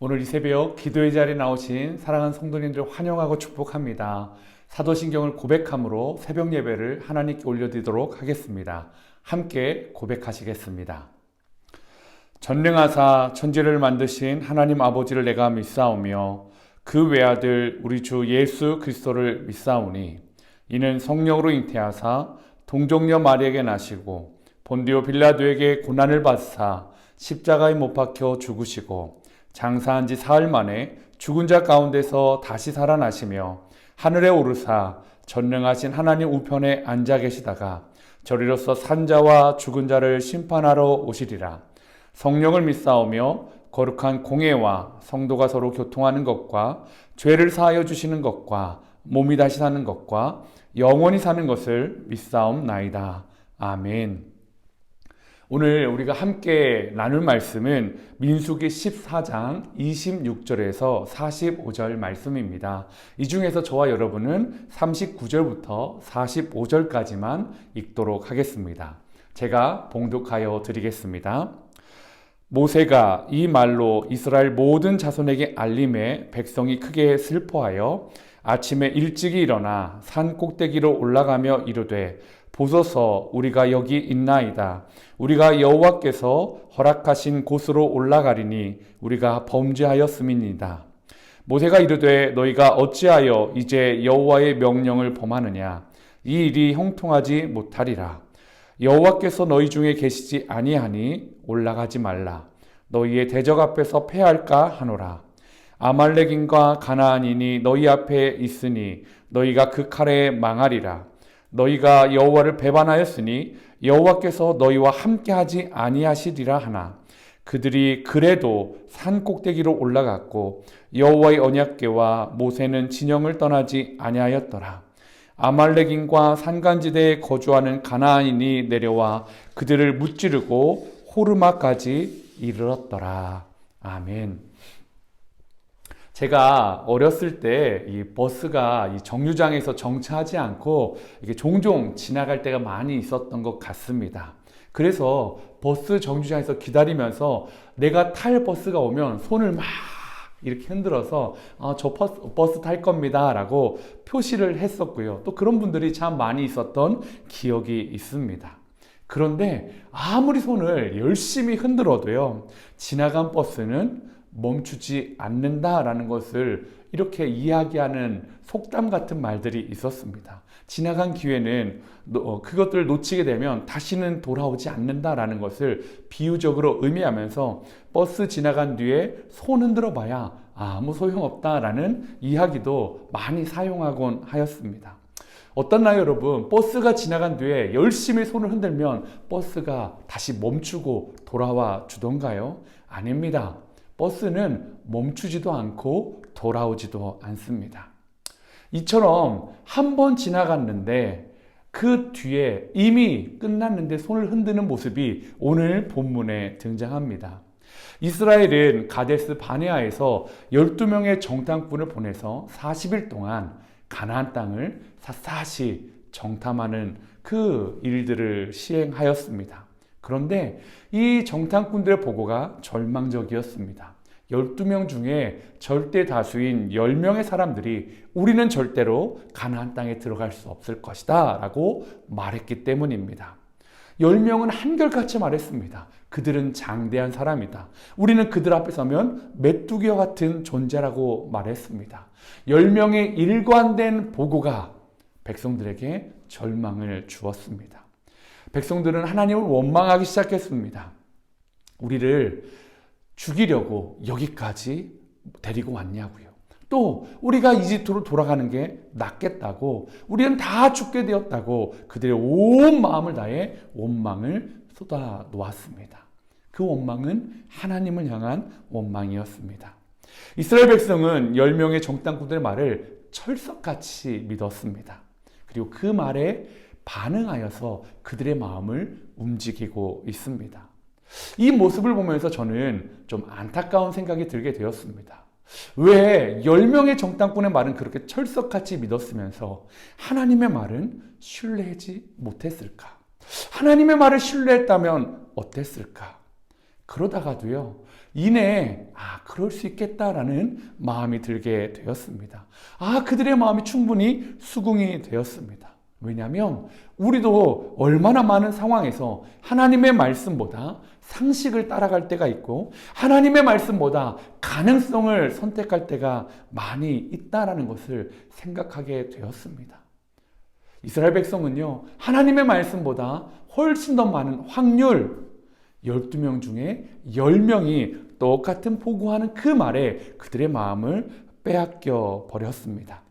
오늘 이 새벽 기도의 자리에 나오신 사랑하는 성도님들 환영하고 축복합니다. 사도신경을 고백함으로 새벽 예배를 하나님께 올려드리도록 하겠습니다. 함께 고백하시겠습니다. 전능하사 천지를 만드신 하나님 아버지를 내가 믿사오며 그 외아들 우리 주 예수 그리스도를 믿사오니 이는 성령으로 잉태하사 동정녀 마리에게 나시고 본디오 빌라도에게 고난을 받으사 십자가에 못 박혀 죽으시고 장사한 지 사흘 만에 죽은 자 가운데서 다시 살아나시며 하늘에 오르사 전능하신 하나님 우편에 앉아 계시다가 저리로서 산자와 죽은 자를 심판하러 오시리라. 성령을 믿사오며 거룩한 공예와 성도가 서로 교통하는 것과 죄를 사하여 주시는 것과 몸이 다시 사는 것과 영원히 사는 것을 믿사옵나이다. 아멘. 오늘 우리가 함께 나눌 말씀은 민수기 14장 26절에서 45절 말씀입니다. 이 중에서 저와 여러분은 39절부터 45절까지만 읽도록 하겠습니다. 제가 봉독하여 드리겠습니다. 모세가 이 말로 이스라엘 모든 자손에게 알림해 백성이 크게 슬퍼하여 아침에 일찍이 일어나 산 꼭대기로 올라가며 이르되 보소서 우리가 여기 있나이다. 우리가 여호와께서 허락하신 곳으로 올라가리니 우리가 범죄하였음이니이다. 모세가 이르되 너희가 어찌하여 이제 여호와의 명령을 범하느냐. 이 일이 형통하지 못하리라. 여호와께서 너희 중에 계시지 아니하니 올라가지 말라. 너희의 대적 앞에서 패할까 하노라. 아말렉인과 가나안인이 너희 앞에 있으니 너희가 그 칼에 망하리라. 너희가 여호와를 배반하였으니 여호와께서 너희와 함께하지 아니하시리라 하나 그들이 그래도 산 꼭대기로 올라갔고 여호와의 언약궤와 모세는 진영을 떠나지 아니하였더라. 아말렉인과 산간지대에 거주하는 가나안인이 내려와 그들을 무찌르고 호르마까지 이르렀더라. 아멘. 제가 어렸을 때 이 버스가 이 정류장에서 정차하지 않고 이게 종종 지나갈 때가 많이 있었던 것 같습니다. 그래서 버스 정류장에서 기다리면서 내가 탈 버스가 오면 손을 막 이렇게 흔들어서 저 버스 탈 겁니다 라고 표시를 했었고요. 또 그런 분들이 참 많이 있었던 기억이 있습니다. 그런데 아무리 손을 열심히 흔들어도요, 지나간 버스는 멈추지 않는다라는 것을 이렇게 이야기하는 속담 같은 말들이 있었습니다. 지나간 기회는 그것들을 놓치게 되면 다시는 돌아오지 않는다라는 것을 비유적으로 의미하면서 버스 지나간 뒤에 손 흔들어 봐야 아무 소용없다라는 이야기도 많이 사용하곤 하였습니다. 어떻나요, 여러분? 버스가 지나간 뒤에 열심히 손을 흔들면 버스가 다시 멈추고 돌아와 주던가요? 아닙니다. 버스는 멈추지도 않고 돌아오지도 않습니다. 이처럼 한 번 지나갔는데 그 뒤에 이미 끝났는데 손을 흔드는 모습이 오늘 본문에 등장합니다. 이스라엘은 가데스 바네아에서 12명의 정탐꾼을 보내서 40일 동안 가나안 땅을 샅샅이 정탐하는 그 일들을 시행하였습니다. 그런데 이 정탐꾼들의 보고가 절망적이었습니다. 12명 중에 절대 다수인 10명의 사람들이 우리는 절대로 가나안 땅에 들어갈 수 없을 것이다 라고 말했기 때문입니다. 10명은 한결같이 말했습니다. 그들은 장대한 사람이다. 우리는 그들 앞에 서면 메뚜기와 같은 존재라고 말했습니다. 10명의 일관된 보고가 백성들에게 절망을 주었습니다. 백성들은 하나님을 원망하기 시작했습니다. 우리를 죽이려고 여기까지 데리고 왔냐고요. 또 우리가 이집트로 돌아가는 게 낫겠다고, 우리는 다 죽게 되었다고 그들의 온 마음을 다해 원망을 쏟아 놓았습니다. 그 원망은 하나님을 향한 원망이었습니다. 이스라엘 백성은 10명의 정탐꾼들의 말을 철석같이 믿었습니다. 그리고 그 말에 반응하여서 그들의 마음을 움직이고 있습니다. 이 모습을 보면서 저는 좀 안타까운 생각이 들게 되었습니다. 왜 10명의 정탐꾼의 말은 그렇게 철석같이 믿었으면서 하나님의 말은 신뢰하지 못했을까? 하나님의 말을 신뢰했다면 어땠을까? 그러다가도요, 이내 그럴 수 있겠다라는 마음이 들게 되었습니다. 그들의 마음이 충분히 수긍이 되었습니다. 왜냐하면 우리도 얼마나 많은 상황에서 하나님의 말씀보다 상식을 따라갈 때가 있고 하나님의 말씀보다 가능성을 선택할 때가 많이 있다라는 것을 생각하게 되었습니다. 이스라엘 백성은요, 하나님의 말씀보다 훨씬 더 많은 확률, 12명 중에 10명이 똑같은 포고하는 그 말에 그들의 마음을 빼앗겨 버렸습니다.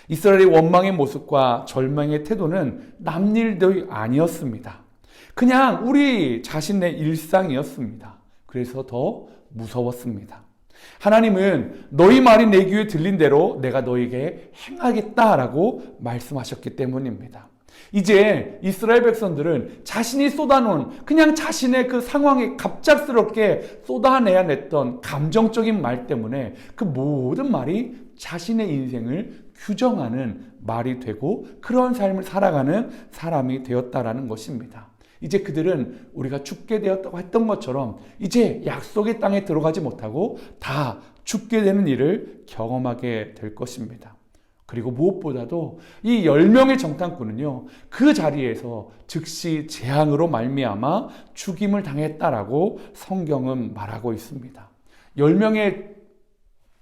이스라엘의 원망의 모습과 절망의 태도는 남일도 아니었습니다. 그냥 우리 자신의 일상이었습니다. 그래서 더 무서웠습니다. 하나님은 너희 말이 내 귀에 들린 대로 내가 너에게 행하겠다라고 말씀하셨기 때문입니다. 이제 이스라엘 백성들은 자신이 쏟아놓은 그냥 자신의 그 상황에 갑작스럽게 쏟아내야 냈던 감정적인 말 때문에 그 모든 말이 자신의 인생을 규정하는 말이 되고 그런 삶을 살아가는 사람이 되었다라는 것입니다. 이제 그들은 우리가 죽게 되었다고 했던 것처럼 이제 약속의 땅에 들어가지 못하고 다 죽게 되는 일을 경험하게 될 것입니다. 그리고 무엇보다도 이 10명의 정탐꾼은요, 그 자리에서 즉시 재앙으로 말미암아 죽임을 당했다라고 성경은 말하고 있습니다. 10명의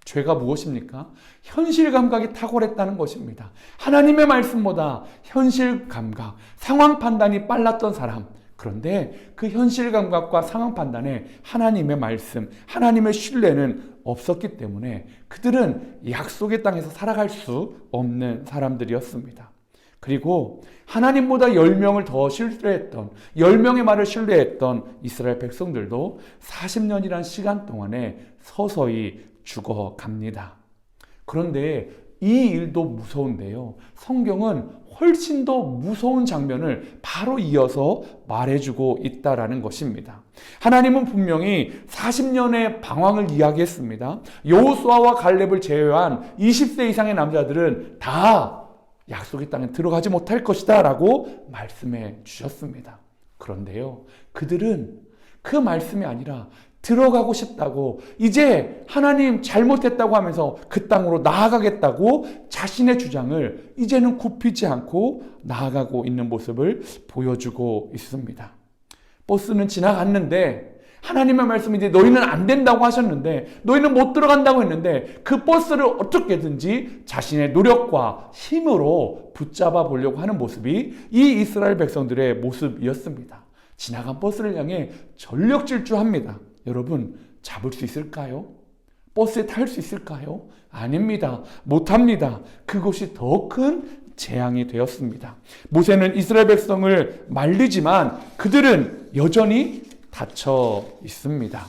죄가 무엇입니까? 현실 감각이 탁월했다는 것입니다. 하나님의 말씀보다 현실 감각, 상황 판단이 빨랐던 사람. 그런데 그 현실 감각과 상황 판단에 하나님의 말씀, 하나님의 신뢰는 없었기 때문에 그들은 약속의 땅에서 살아갈 수 없는 사람들이었습니다. 그리고 하나님보다 10명을 더 신뢰했던, 10명의 말을 신뢰했던 이스라엘 백성들도 40년이란 시간 동안에 서서히 죽어갑니다. 그런데 이 일도 무서운데요, 성경은 훨씬 더 무서운 장면을 바로 이어서 말해주고 있다라는 것입니다. 하나님은 분명히 40년의 방황을 이야기했습니다. 여호수아와 갈렙을 제외한 20세 이상의 남자들은 다 약속의 땅에 들어가지 못할 것이다 라고 말씀해 주셨습니다. 그런데요, 그들은 그 말씀이 아니라 들어가고 싶다고, 이제 하나님 잘못했다고 하면서 그 땅으로 나아가겠다고 자신의 주장을 이제는 굽히지 않고 나아가고 있는 모습을 보여주고 있습니다. 버스는 지나갔는데 하나님의 말씀이 이제 너희는 안 된다고 하셨는데, 너희는 못 들어간다고 했는데 그 버스를 어떻게든지 자신의 노력과 힘으로 붙잡아 보려고 하는 모습이 이 이스라엘 백성들의 모습이었습니다. 지나간 버스를 향해 전력 질주합니다. 여러분, 잡을 수 있을까요? 버스에 탈 수 있을까요? 아닙니다. 못합니다. 그것이 더 큰 재앙이 되었습니다. 모세는 이스라엘 백성을 말리지만 그들은 여전히 닫혀 있습니다.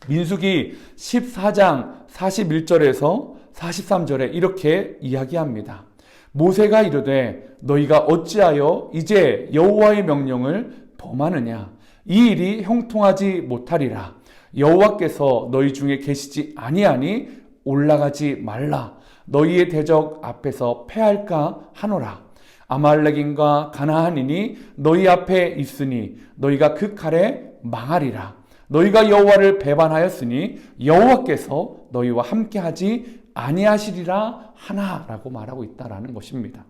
민수기 14장 41절에서 43절에 이렇게 이야기합니다. 모세가 이르되 너희가 어찌하여 이제 여호와의 명령을 범하느냐? 이 일이 형통하지 못하리라. 여호와께서 너희 중에 계시지 아니하니 올라가지 말라. 너희의 대적 앞에서 패할까 하노라. 아말렉인과 가나안인이 너희 앞에 있으니 너희가 그 칼에 망하리라. 너희가 여호와를 배반하였으니 여호와께서 너희와 함께하지 아니하시리라 하나라고 말하고 있다라는 것입니다.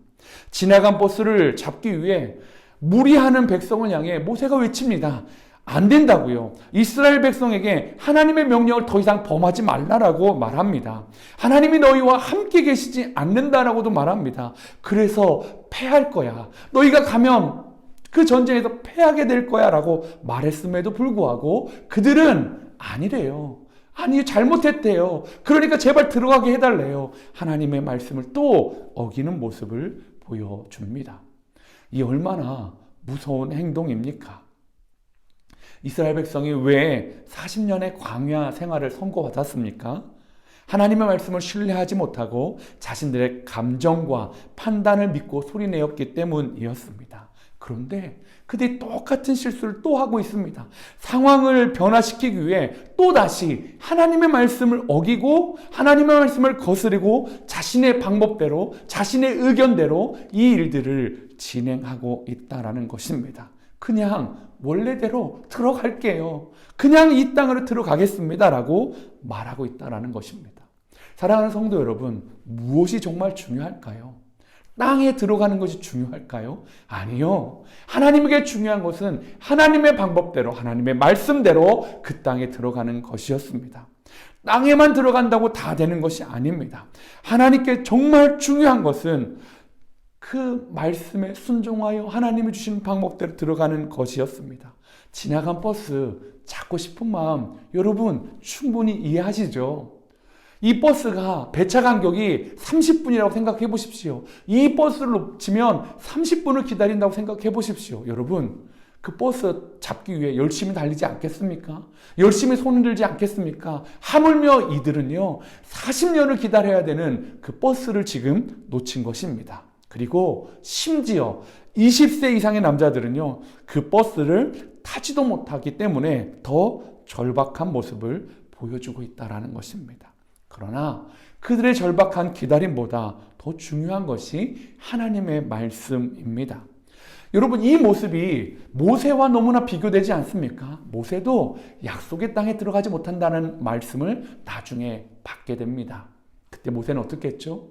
지나간 버스를 잡기 위해 무리하는 백성을 향해 모세가 외칩니다. 안 된다고요. 이스라엘 백성에게 하나님의 명령을 더 이상 범하지 말라라고 말합니다. 하나님이 너희와 함께 계시지 않는다라고도 말합니다. 그래서 패할 거야. 너희가 가면 그 전쟁에서 패하게 될 거야 라고 말했음에도 불구하고 그들은 아니래요. 아니, 잘못했대요. 그러니까 제발 들어가게 해달래요. 하나님의 말씀을 또 어기는 모습을 보여줍니다. 이 얼마나 무서운 행동입니까? 이스라엘 백성이 왜 40년의 광야 생활을 선고받았습니까? 하나님의 말씀을 신뢰하지 못하고 자신들의 감정과 판단을 믿고 소리내었기 때문이었습니다. 그런데 그들이 똑같은 실수를 또 하고 있습니다. 상황을 변화시키기 위해 또다시 하나님의 말씀을 어기고 하나님의 말씀을 거스르고 자신의 방법대로 자신의 의견대로 이 일들을 진행하고 있다는 것입니다. 그냥 원래대로 들어갈게요. 그냥 이 땅으로 들어가겠습니다라고 말하고 있다라는 것입니다. 사랑하는 성도 여러분, 무엇이 정말 중요할까요? 땅에 들어가는 것이 중요할까요? 아니요. 하나님에게 중요한 것은 하나님의 방법대로, 하나님의 말씀대로 그 땅에 들어가는 것이었습니다. 땅에만 들어간다고 다 되는 것이 아닙니다. 하나님께 정말 중요한 것은 그 말씀에 순종하여 하나님이 주신 방법대로 들어가는 것이었습니다. 지나간 버스 잡고 싶은 마음 여러분 충분히 이해하시죠? 이 버스가 배차 간격이 30분이라고 생각해 보십시오. 이 버스를 놓치면 30분을 기다린다고 생각해 보십시오. 여러분, 그 버스 잡기 위해 열심히 달리지 않겠습니까? 열심히 손을 들지 않겠습니까? 하물며 이들은요, 40년을 기다려야 되는 그 버스를 지금 놓친 것입니다. 그리고 심지어 20세 이상의 남자들은요, 그 버스를 타지도 못하기 때문에 더 절박한 모습을 보여주고 있다는 것입니다. 그러나 그들의 절박한 기다림보다 더 중요한 것이 하나님의 말씀입니다. 여러분, 이 모습이 모세와 너무나 비교되지 않습니까? 모세도 약속의 땅에 들어가지 못한다는 말씀을 나중에 받게 됩니다. 그때 모세는 어떻게 했죠?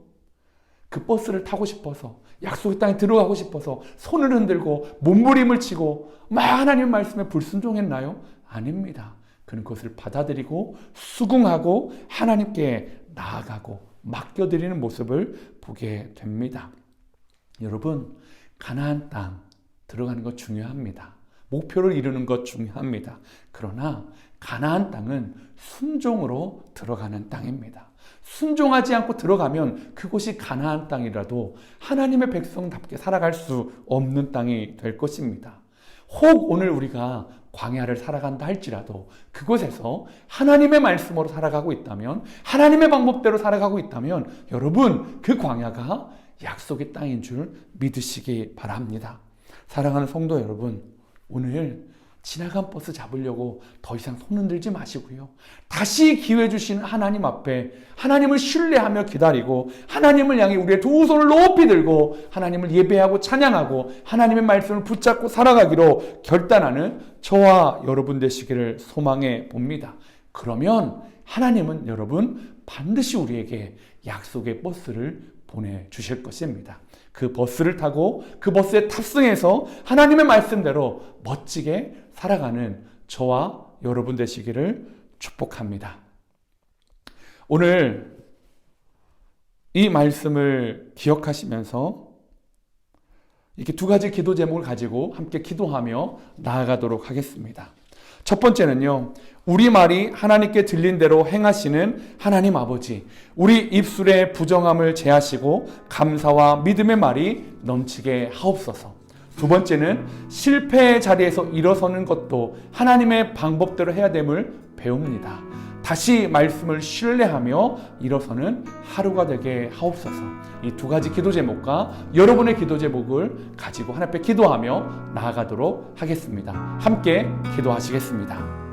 그 버스를 타고 싶어서, 약속의 땅에 들어가고 싶어서 손을 흔들고 몸부림을 치고 막 하나님의 말씀에 불순종했나요? 아닙니다. 그는 그것을 받아들이고 수긍하고 하나님께 나아가고 맡겨드리는 모습을 보게 됩니다. 여러분, 가나안 땅 들어가는 것 중요합니다. 목표를 이루는 것 중요합니다. 그러나 가나안 땅은 순종으로 들어가는 땅입니다. 순종하지 않고 들어가면 그곳이 가나안 땅이라도 하나님의 백성답게 살아갈 수 없는 땅이 될 것입니다. 혹 오늘 우리가 광야를 살아간다 할지라도 그곳에서 하나님의 말씀으로 살아가고 있다면, 하나님의 방법대로 살아가고 있다면 여러분, 그 광야가 약속의 땅인 줄 믿으시기 바랍니다. 사랑하는 성도 여러분, 오늘 지나간 버스 잡으려고 더 이상 손 흔들지 마시고요. 다시 기회 주신 하나님 앞에 하나님을 신뢰하며 기다리고 하나님을 향해 우리의 두 손을 높이 들고 하나님을 예배하고 찬양하고 하나님의 말씀을 붙잡고 살아가기로 결단하는 저와 여러분 되시기를 소망해 봅니다. 그러면 하나님은 여러분 반드시 우리에게 약속의 버스를 보내주실 것입니다. 그 버스를 타고 그 버스에 탑승해서 하나님의 말씀대로 멋지게 살아가는 저와 여러분 되시기를 축복합니다. 오늘 이 말씀을 기억하시면서 이렇게 두 가지 기도 제목을 가지고 함께 기도하며 나아가도록 하겠습니다. 첫 번째는요, 우리 말이 하나님께 들린 대로 행하시는 하나님 아버지, 우리 입술의 부정함을 제하시고 감사와 믿음의 말이 넘치게 하옵소서. 두 번째는 실패의 자리에서 일어서는 것도 하나님의 방법대로 해야 됨을 배웁니다. 다시 말씀을 신뢰하며 일어서는 하루가 되게 하옵소서. 이 두 가지 기도 제목과 여러분의 기도 제목을 가지고 하나님 앞에 기도하며 나아가도록 하겠습니다. 함께 기도하시겠습니다.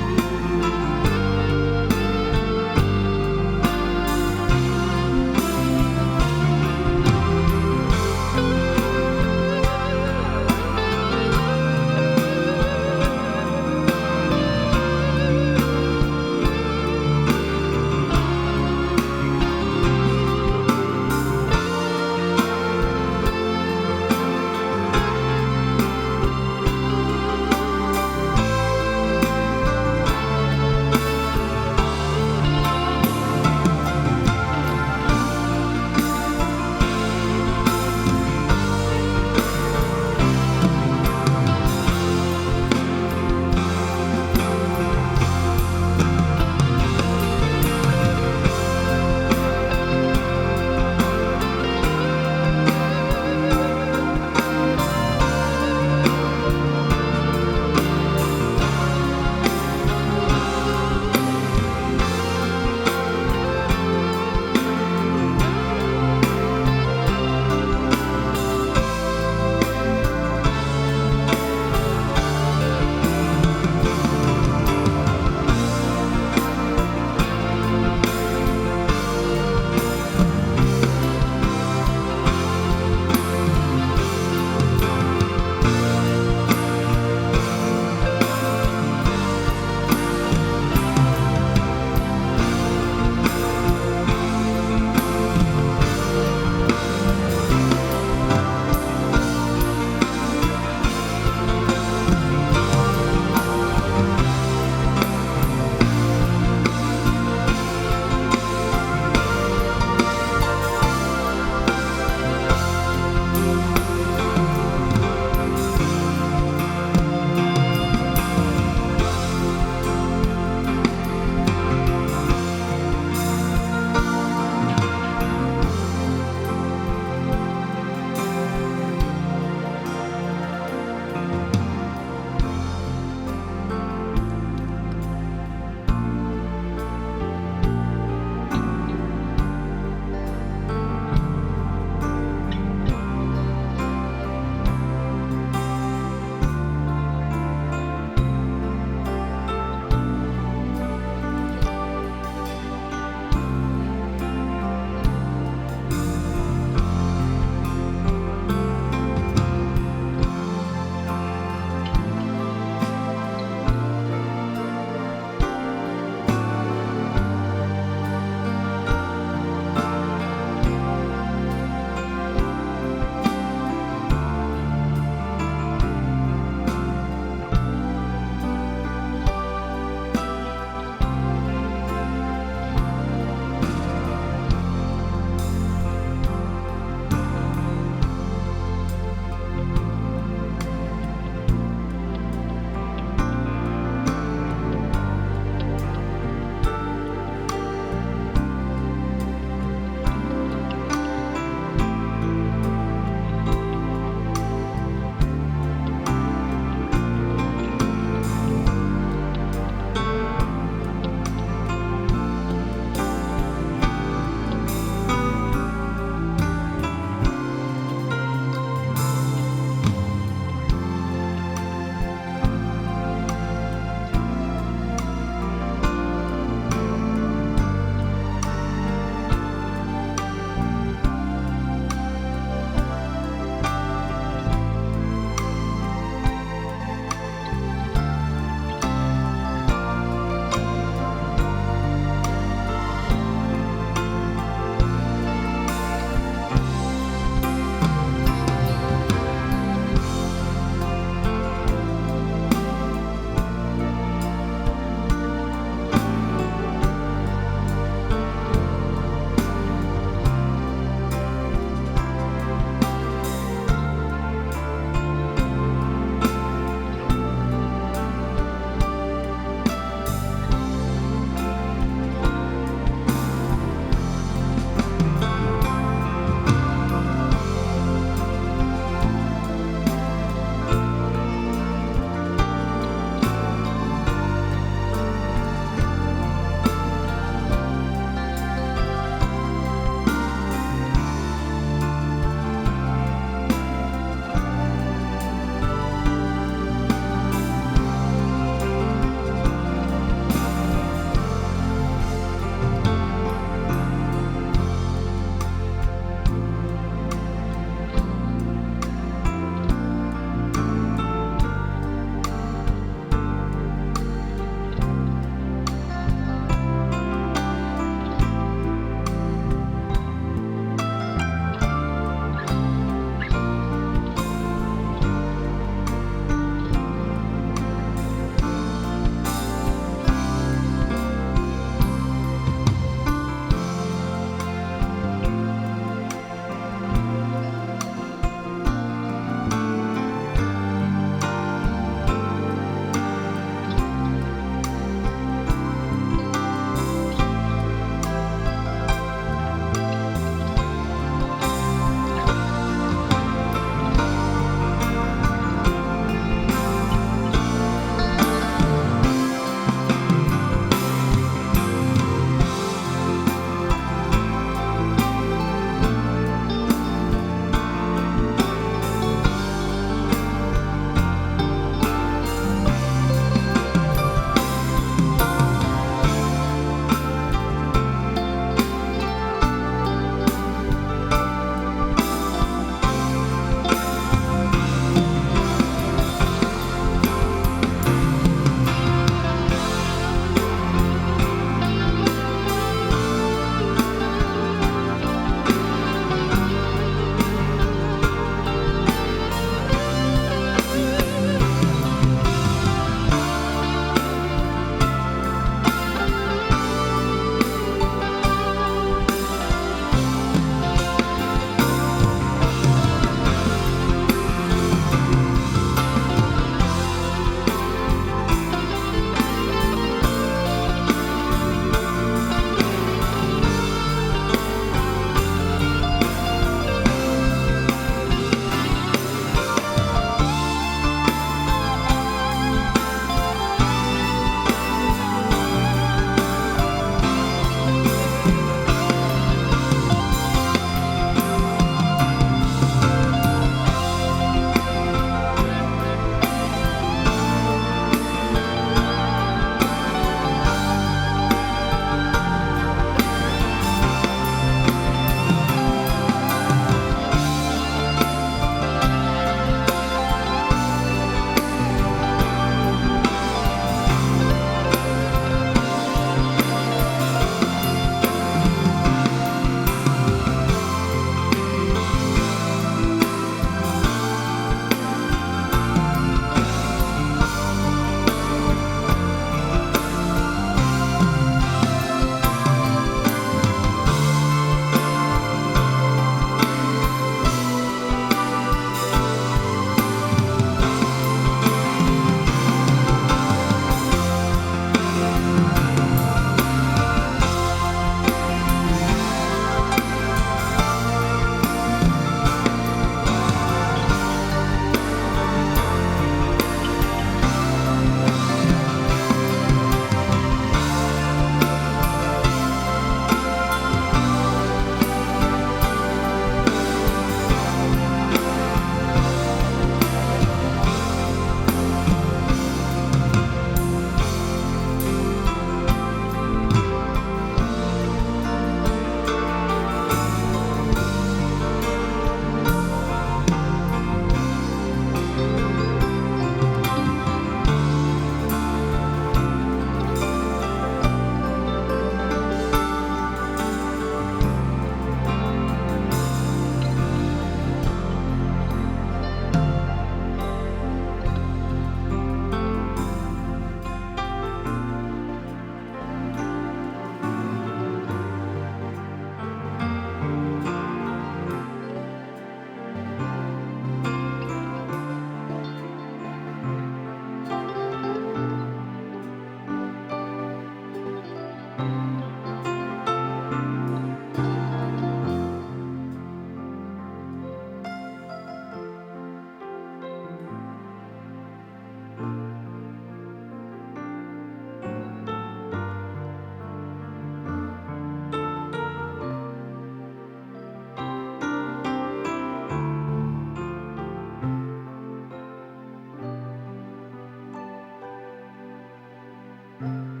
네.